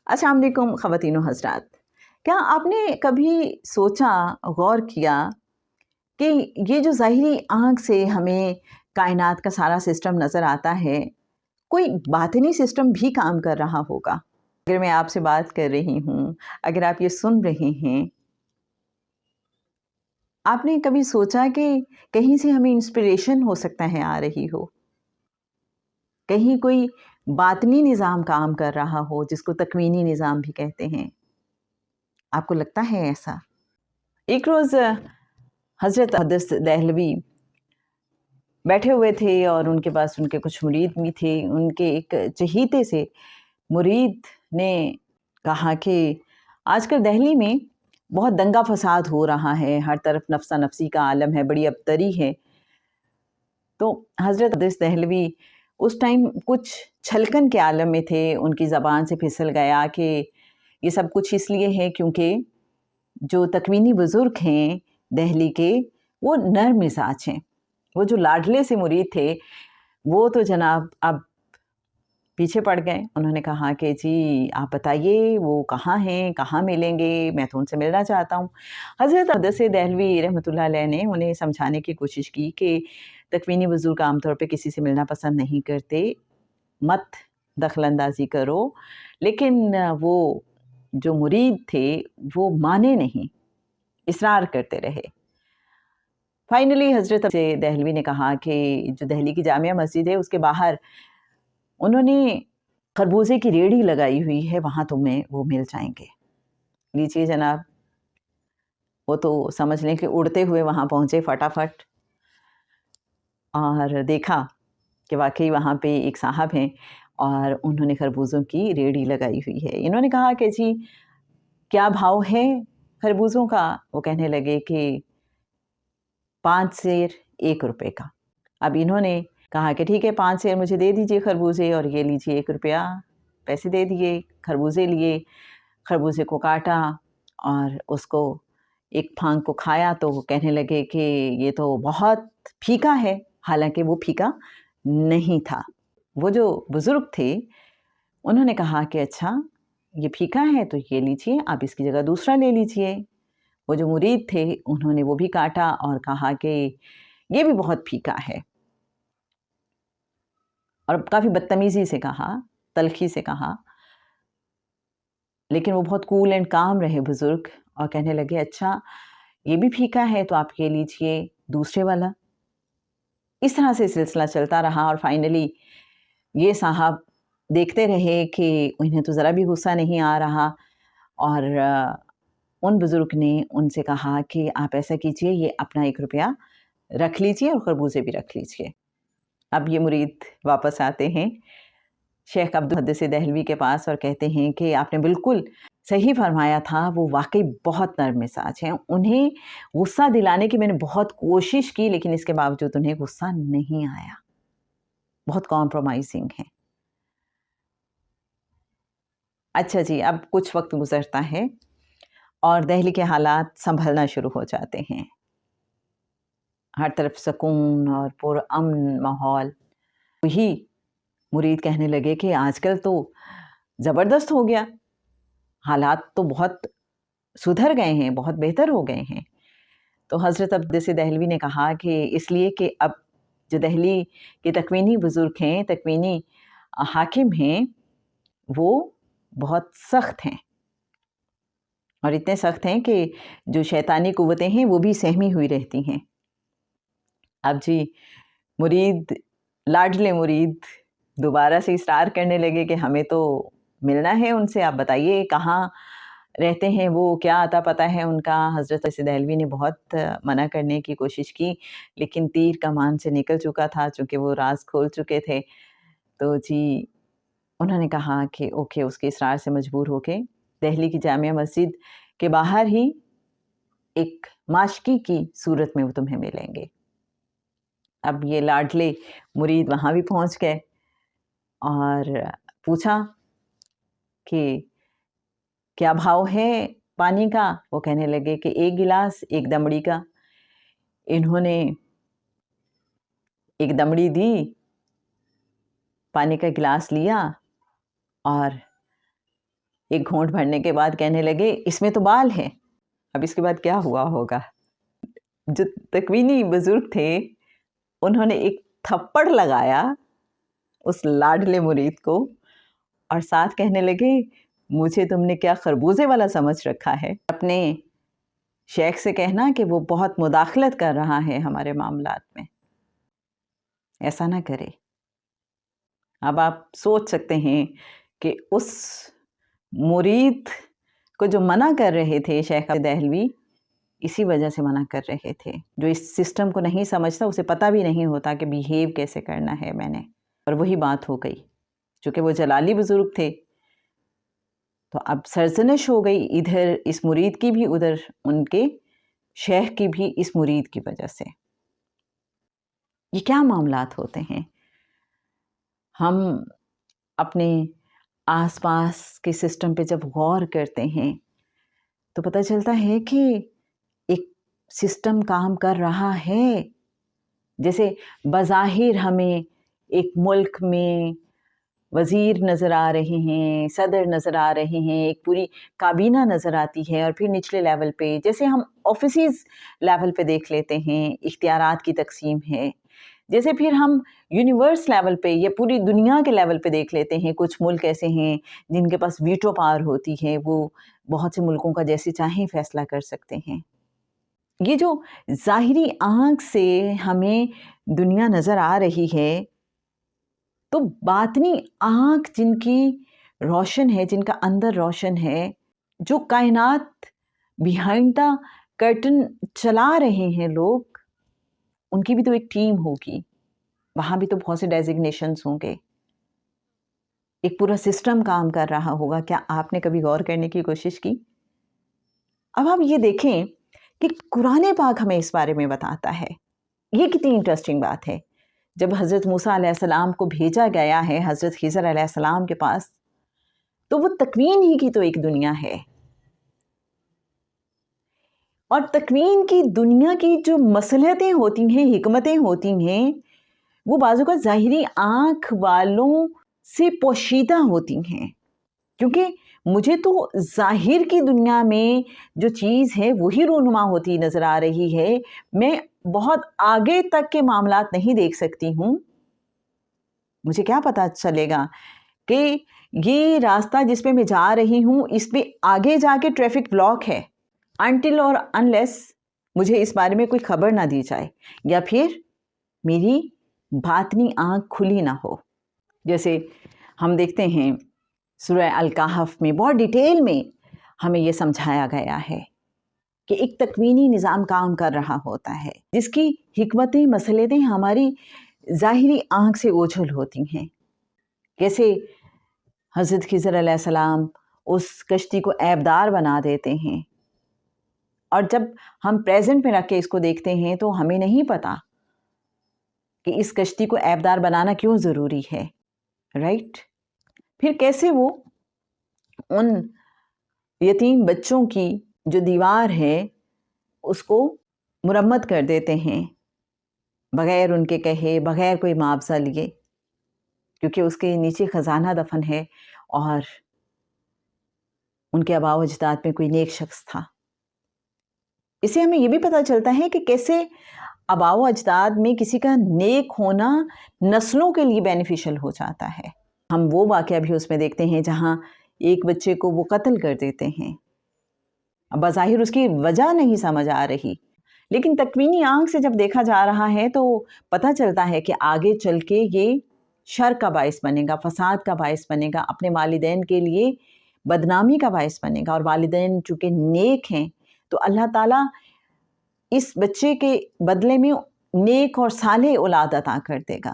السلام علیکم خواتین و حضرات، کیا آپ نے کبھی سوچا، غور کیا کہ یہ جو ظاہری آنکھ سے ہمیں کائنات کا سارا سسٹم نظر آتا ہے، کوئی باطنی سسٹم بھی کام کر رہا ہوگا؟ اگر میں آپ سے بات کر رہی ہوں، اگر آپ یہ سن رہے ہیں، آپ نے کبھی سوچا کہ کہیں سے ہمیں انسپریشن ہو سکتا ہے آ رہی ہو، کہیں کوئی باطنی نظام کام کر رہا ہو جس کو تکوینی نظام بھی کہتے ہیں؟ آپ کو لگتا ہے ایسا؟ ایک روز حضرت حدث دہلوی بیٹھے ہوئے تھے اور ان کے پاس ان کے کچھ مرید بھی تھے۔ ان کے ایک چہیتے سے مرید نے کہا کہ آج کل دہلی میں بہت دنگا فساد ہو رہا ہے، ہر طرف نفسا نفسی کا عالم ہے، بڑی ابتری ہے۔ تو حضرت حدث دہلوی اس ٹائم کچھ چھلکن کے عالم میں تھے، ان کی زبان سے پھسل گیا کہ یہ سب کچھ اس لیے ہے کیونکہ جو تکوینی بزرگ ہیں دہلی کے، وہ نرم مزاج ہیں۔ وہ جو لاڈلے سے مرید تھے وہ تو جناب اب پیچھے پڑ گئے۔ انہوں نے کہا کہ جی آپ بتائیے وہ کہاں ہیں، کہاں ملیں گے، میں تو ان سے ملنا چاہتا ہوں۔ حضرت حدث دہلوی رحمۃ اللہ علیہ نے انہیں سمجھانے کی کوشش کی کہ تکوینی بزرگ عام طور پہ کسی سے ملنا پسند نہیں کرتے، مت دخل اندازی کرو، لیکن وہ جو مرید تھے وہ مانے نہیں، اصرار کرتے رہے۔ فائنلی حضرت دہلوی نے کہا کہ جو دہلی کی جامعہ مسجد ہے اس کے باہر انہوں نے خربوزے کی ریڑھی لگائی ہوئی ہے، وہاں تمہیں وہ مل جائیں گے، لیجیے جناب۔ وہ تو سمجھ لیں کہ اڑتے ہوئے وہاں پہنچے فٹافٹ، اور دیکھا کہ واقعی وہاں پہ ایک صاحب ہیں اور انہوں نے خربوزوں کی ریڑھی لگائی ہوئی ہے۔ انہوں نے کہا کہ جی کیا بھاؤ ہے خربوزوں کا؟ وہ کہنے لگے کہ 5 سیر 1 روپے کا۔ اب انہوں نے کہا کہ ٹھیک ہے 5 سیر مجھے دے دیجئے خربوزے، اور یہ لیجئے 1 روپیہ پیسے دے دیے۔ خربوزے لیے، خربوزے کو کاٹا اور اس کو ایک پھانگ کو کھایا تو وہ کہنے لگے کہ یہ تو بہت پھیکا ہے، حالانکہ وہ پھیکا نہیں تھا۔ وہ جو بزرگ تھے انہوں نے کہا کہ اچھا یہ پھیکا ہے تو یہ لیجئے، آپ اس کی جگہ دوسرا لے لیجئے۔ وہ جو مرید تھے انہوں نے وہ بھی کاٹا اور کہا کہ یہ بھی بہت پھیکا ہے، اور کافی بدتمیزی سے کہا، تلخی سے کہا، لیکن وہ بہت کول اینڈ کام رہے بزرگ، اور کہنے لگے اچھا یہ بھی پھیکا ہے تو آپ یہ لیجئے دوسرے والا۔ اس طرح سے سلسلہ چلتا رہا، اور فائنلی یہ صاحب دیکھتے رہے کہ انہیں تو ذرا بھی غصہ نہیں آ رہا، اور ان بزرگ نے ان سے کہا کہ آپ ایسا کیجئے، یہ اپنا 1 روپیہ رکھ لیجئے اور خربوزے بھی رکھ لیجئے۔ اب یہ مرید واپس آتے ہیں شیخ عبدالحدث دہلوی کے پاس اور کہتے ہیں کہ آپ نے بالکل صحیح فرمایا تھا، وہ واقعی بہت نرم مزاج ہیں، انہیں غصہ دلانے کی میں نے بہت کوشش کی لیکن اس کے باوجود انہیں غصہ نہیں آیا، بہت کمپرومائزنگ ہیں۔ اچھا جی، اب کچھ وقت گزرتا ہے اور دہلی کے حالات سنبھلنا شروع ہو جاتے ہیں، ہر طرف سکون اور پرامن ماحول۔ وہی مرید کہنے لگے کہ آج کل تو زبردست ہو گیا، حالات تو بہت سدھر گئے ہیں، بہت بہتر ہو گئے ہیں۔ تو حضرت عبدالحدث دہلوی نے کہا کہ اس لیے کہ اب جو دہلی کے تکوینی بزرگ ہیں، تکوینی حاکم ہیں، وہ بہت سخت ہیں، اور اتنے سخت ہیں کہ جو شیطانی قوتیں ہیں وہ بھی سہمی ہوئی رہتی ہیں۔ اب جی مرید، لاڈلے مرید دوبارہ سے اصرار کرنے لگے کہ ہمیں تو ملنا ہے ان سے، آپ بتائیے کہاں رہتے ہیں وہ، کیا عطا پتہ ہے ان کا۔ حضرت دہلوی نے بہت منع کرنے کی کوشش کی لیکن تیر کمان سے نکل چکا تھا، چونکہ وہ راز کھول چکے تھے۔ تو جی انہوں نے کہا کہ اوکے، اس کے اصرار سے مجبور ہو کے دہلی کی جامعہ مسجد کے باہر ہی ایک ماشکی کی صورت میں وہ تمہیں ملیں گے۔ اب یہ لاڈلے مرید وہاں بھی پہنچ گئے اور پوچھا کہ کیا بھاؤ ہے پانی کا؟ وہ کہنے لگے کہ 1 گلاس 1 دمڑی کا۔ انہوں نے 1 دمڑی دی، پانی کا گلاس لیا اور ایک گھونٹ بھرنے کے بعد کہنے لگے اس میں تو بال ہے. اب اس کے بعد کیا ہوا ہوگا؟ جو تکوینی بزرگ تھے انہوں نے ایک تھپڑ لگایا اس لاڈلے مرید کو اور ساتھ کہنے لگے مجھے تم نے کیا خربوزے والا سمجھ رکھا ہے. اپنے شیخ سے کہنا کہ وہ بہت مداخلت کر رہا ہے ہمارے معاملات میں. ایسا نہ کرے. اب آپ سوچ سکتے ہیں کہ اس مرید کو جو منع کر رہے تھے شیخ دہلوی اسی وجہ سے منع کر رہے تھے. جو اس سسٹم کو نہیں سمجھتا اسے پتہ بھی نہیں ہوتا کہ بیہیو کیسے کرنا ہے میں نے. اور وہی بات ہو گئی. چونکہ وہ جلالی بزرگ تھے تو اب سرزنش ہو گئی ادھر اس مرید کی بھی ادھر ان کے شیخ کی بھی اس مرید کی وجہ سے. یہ کیا معاملات ہوتے ہیں؟ ہم اپنے آس پاس کے سسٹم پہ جب غور کرتے ہیں تو پتہ چلتا ہے کہ ایک سسٹم کام کر رہا ہے. جیسے بظاہر ہمیں ایک ملک میں وزیر نظر آ رہے ہیں، صدر نظر آ رہے ہیں، ایک پوری کابینہ نظر آتی ہے، اور پھر نچلے لیول پہ جیسے ہم آفیسز لیول پہ دیکھ لیتے ہیں اختیارات کی تقسیم ہے، جیسے پھر ہم یونیورس لیول پہ یا پوری دنیا کے لیول پہ دیکھ لیتے ہیں. کچھ ملک ایسے ہیں جن کے پاس ویٹو پاور ہوتی ہے، وہ بہت سے ملکوں کا جیسے چاہیں فیصلہ کر سکتے ہیں. یہ جو ظاہری آنکھ سے ہمیں دنیا نظر آ رہی ہے تو باطنی آنکھ جن کی روشن ہے، جن کا اندر روشن ہے، جو کائنات بیہائنڈ دا کرٹن چلا رہے ہیں لوگ، ان کی بھی تو ایک ٹیم ہوگی. وہاں بھی تو بہت سے ڈیزگنیشنز ہوں گے. ایک پورا سسٹم کام کر رہا ہوگا. کیا آپ نے کبھی غور کرنے کی کوشش کی؟ اب ہم یہ دیکھیں کہ قرآن پاک ہمیں اس بارے میں بتاتا ہے. یہ کتنی انٹرسٹنگ بات ہے. جب حضرت موسیٰ علیہ السلام کو بھیجا گیا ہے حضرت خضر علیہ السلام کے پاس، تو وہ تکوین ہی کی تو ایک دنیا ہے. اور تکوین کی دنیا کی جو مصلحتیں ہوتی ہیں، حکمتیں ہوتی ہیں، وہ بعض اوقات ظاہری آنکھ والوں سے پوشیدہ ہوتی ہیں. کیونکہ مجھے تو ظاہر کی دنیا میں جو چیز ہے وہی رونما ہوتی نظر آ رہی ہے. میں بہت آگے تک کے معاملات نہیں دیکھ سکتی ہوں. مجھے کیا پتا چلے گا کہ یہ راستہ جس پہ میں جا رہی ہوں اس پہ آگے جا کے ٹریفک بلاک ہے، انٹل اور انلیس مجھے اس بارے میں کوئی خبر نہ دی جائے یا پھر میری باطنی آنکھ کھلی نہ ہو. جیسے ہم دیکھتے ہیں سورہ الکہف میں بہت ڈیٹیل میں ہمیں یہ سمجھایا گیا ہے کہ ایک تکوینی نظام کام کر رہا ہوتا ہے جس کی حکمتیں مصلحتیں ہماری ظاہری آنکھ سے اوجھل ہوتی ہیں. کیسے حضرت خضر علیہ السلام اس کشتی کو عیبدار بنا دیتے ہیں، اور جب ہم پریزنٹ میں رکھ کے اس کو دیکھتے ہیں تو ہمیں نہیں پتا کہ اس کشتی کو عیبدار بنانا کیوں ضروری ہے. رائٹ؟ پھر کیسے وہ ان یتیم بچوں کی جو دیوار ہے اس کو مرمت کر دیتے ہیں بغیر ان کے کہے، بغیر کوئی معاوضہ لیے، کیونکہ اس کے نیچے خزانہ دفن ہے اور ان کے آباء و اجداد میں کوئی نیک شخص تھا. اس سے ہمیں یہ بھی پتہ چلتا ہے کہ کیسے آباء و اجداد میں کسی کا نیک ہونا نسلوں کے لیے بینیفیشل ہو جاتا ہے. ہم وہ واقعہ بھی اس میں دیکھتے ہیں جہاں ایک بچے کو وہ قتل کر دیتے ہیں. بظاہر اس کی وجہ نہیں سمجھ آ رہی، لیکن تکوینی آنکھ سے جب دیکھا جا رہا ہے تو پتہ چلتا ہے کہ آگے چل کے یہ شر کا باعث بنے گا، فساد کا باعث بنے گا، اپنے والدین کے لیے بدنامی کا باعث بنے گا. اور والدین چونکہ نیک ہیں تو اللہ تعالیٰ اس بچے کے بدلے میں نیک اور صالح اولاد عطا کر دے گا.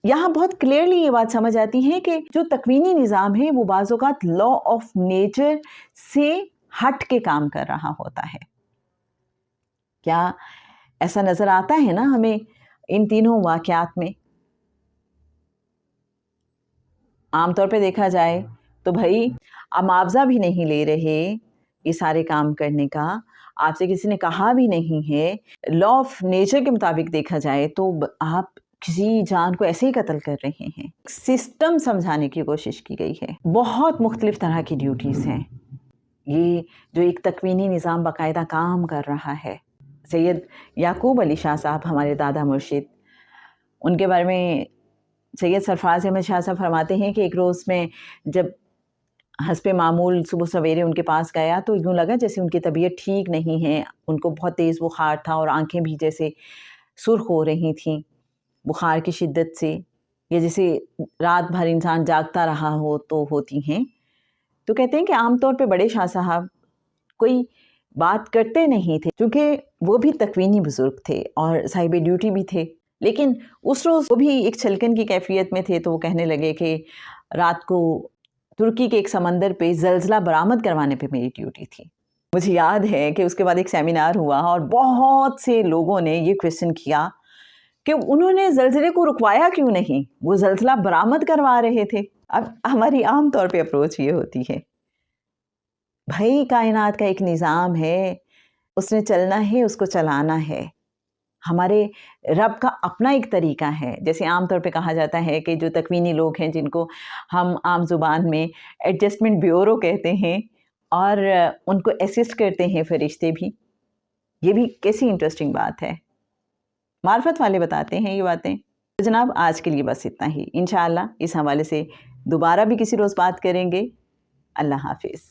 یہاں بہت کلیئرلی یہ بات سمجھ آتی ہے کہ جو تکوینی نظام ہے وہ بعض اوقات لا آف نیچر سے ہٹ کے کام کر رہا ہوتا ہے. کیا ایسا نظر آتا ہے نا ہمیں ان تینوں واقعات میں؟ عام طور پہ دیکھا جائے تو بھائی آپ معاوضہ بھی نہیں لے رہے یہ سارے کام کرنے کا، آپ سے کسی نے کہا بھی نہیں ہے. لا آف نیچر کے مطابق دیکھا جائے تو آپ کسی جان کو ایسے ہی قتل کر رہے ہیں. سسٹم سمجھانے کی کوشش کی گئی ہے. بہت مختلف طرح کی ڈیوٹیز ہیں. یہ جو ایک تکوینی نظام باقاعدہ کام کر رہا ہے. سید یعقوب علی شاہ صاحب ہمارے دادا مرشد، ان کے بارے میں سید سرفراز احمد شاہ صاحب فرماتے ہیں کہ ایک روز میں جب حسب معمول صبح سویرے ان کے پاس گیا تو یوں لگا جیسے ان کی طبیعت ٹھیک نہیں ہے. ان کو بہت تیز بخار تھا اور آنکھیں بھی جیسے سرخ ہو رہی تھیں بخار کی شدت سے، یا جیسے رات بھر انسان جاگتا رہا ہو تو ہوتی ہیں. تو کہتے ہیں کہ عام طور پہ بڑے شاہ صاحب کوئی بات کرتے نہیں تھے، کیونکہ وہ بھی تکوینی بزرگ تھے اور صاحب ڈیوٹی بھی تھے. لیکن اس روز وہ بھی ایک چھلکن کی کیفیت میں تھے، تو وہ کہنے لگے کہ رات کو ترکی کے ایک سمندر پہ زلزلہ برآمد کروانے پہ میری ڈیوٹی تھی. مجھے یاد ہے کہ اس کے بعد ایک سیمینار ہوا اور بہت سے لوگوں نے یہ کویسچن کیا کہ انہوں نے زلزلے کو رکوایا کیوں نہیں، وہ زلزلہ برآمد کروا رہے تھے. اب ہماری عام طور پہ اپروچ یہ ہوتی ہے، بھائی کائنات کا ایک نظام ہے، اس نے چلنا ہے، اس کو چلانا ہے. ہمارے رب کا اپنا ایک طریقہ ہے. جیسے عام طور پہ کہا جاتا ہے کہ جو تکوینی لوگ ہیں جن کو ہم عام زبان میں ایڈجسٹمنٹ بیورو کہتے ہیں، اور ان کو اسسٹ کرتے ہیں فرشتے بھی. یہ بھی کیسی انٹرسٹنگ بات ہے. معرفت والے بتاتے ہیں یہ باتیں. تو جناب آج کے لیے بس اتنا ہی. انشاءاللہ اس حوالے سے دوبارہ بھی کسی روز بات کریں گے. اللہ حافظ.